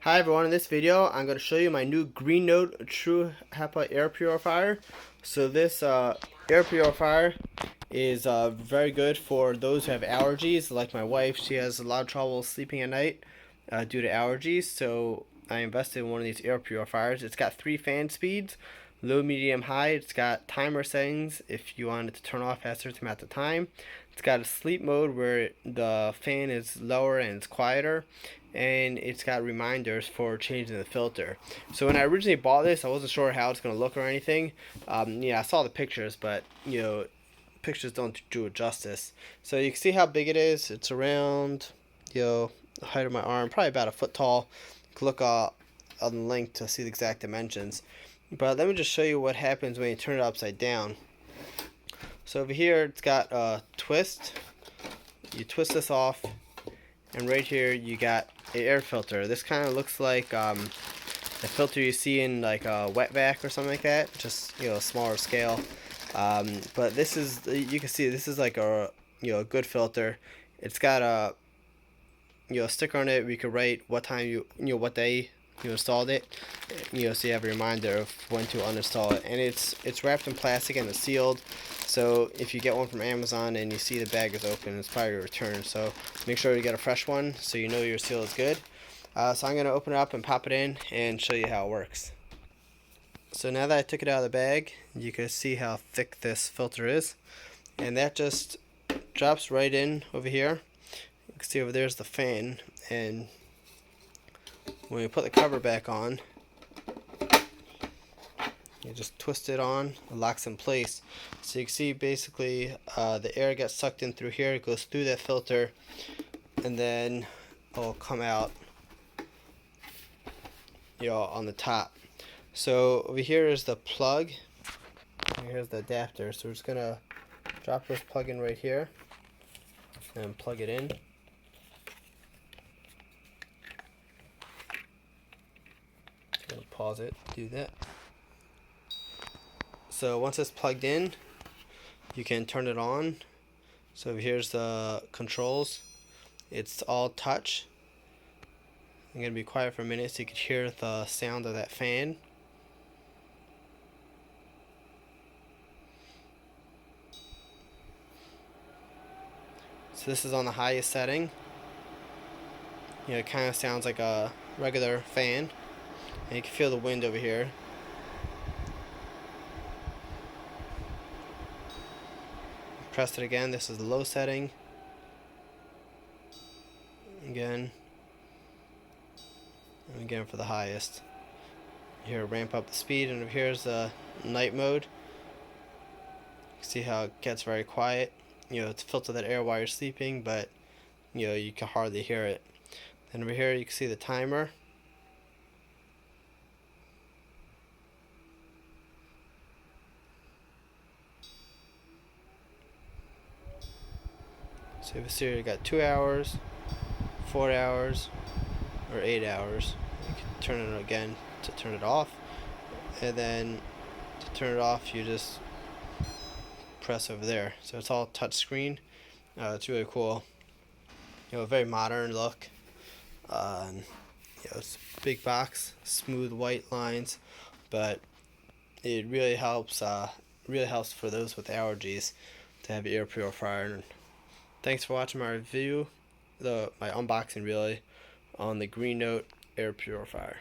Hi everyone, in this video I'm going to show you my new Greenote True HEPA air purifier. So this air purifier is very good for those who have allergies. Like my wife, she has a lot of trouble sleeping at night due to allergies. So I invested in one of these air purifiers. It's got 3 fan speeds, low, medium, high. It's got timer settings if you want it to turn off at a certain amount of time. It's got a sleep mode where the fan is lower and it's quieter, and it's got reminders for changing the filter. So when I originally bought this, I wasn't sure how it's going to look or anything. Yeah, I saw the pictures, but pictures don't do it justice. So you can see how big it is. It's around the height of my arm, probably about a foot tall. You can look on the link to see the exact dimensions. But let me just show you what happens when you turn it upside down. So over here it's got a twist. You twist this off, and right here you got an air filter. This kind of looks like the filter you see in like a wet vac or something like that, just a smaller scale. But this is, you can see this is like a good filter. It's got a sticker on it where you can write what time what day you installed it, so you have a reminder of when to uninstall it. And it's wrapped in plastic and it's sealed, so if you get one from Amazon and you see the bag is open, it's probably a return. So make sure you get a fresh one so you know your seal is good. So I'm going to open it up and pop it in and show you how it works. So now that I took it out of the bag, you can see how thick this filter is, and that just drops right in over here. You can see over there's the fan, and when you put the cover back on, you just twist it on, it locks in place. So you can see basically the air gets sucked in through here, it goes through that filter, and then it'll come out on the top. So over here is the plug, and here's the adapter. So we're just gonna drop this plug in right here and plug it in. Gonna pause it, do that. So once it's plugged in, you can turn it on. So here's the controls. It's all touch. I'm gonna be quiet for a minute so you can hear the sound of that fan. So this is on the highest setting. It kind of sounds like a regular fan. And you can feel the wind over here. Press it again. This is the low setting. Again. And again for the highest. Here, ramp up the speed, and here's the night mode. You can see how it gets very quiet. It's filter that air while you're sleeping, but you can hardly hear it. Then over here you can see the timer. So you see you got 2 hours, 4 hours, or 8 hours. You can turn it again to turn it off, and then to turn it off you just press over there. So it's all touch screen. It's really cool. A very modern look. It's a big box, smooth white lines, but it really helps. Really helps for those with allergies to have an air purifier. And thanks for watching my review, my unboxing really, on the Greenote air purifier.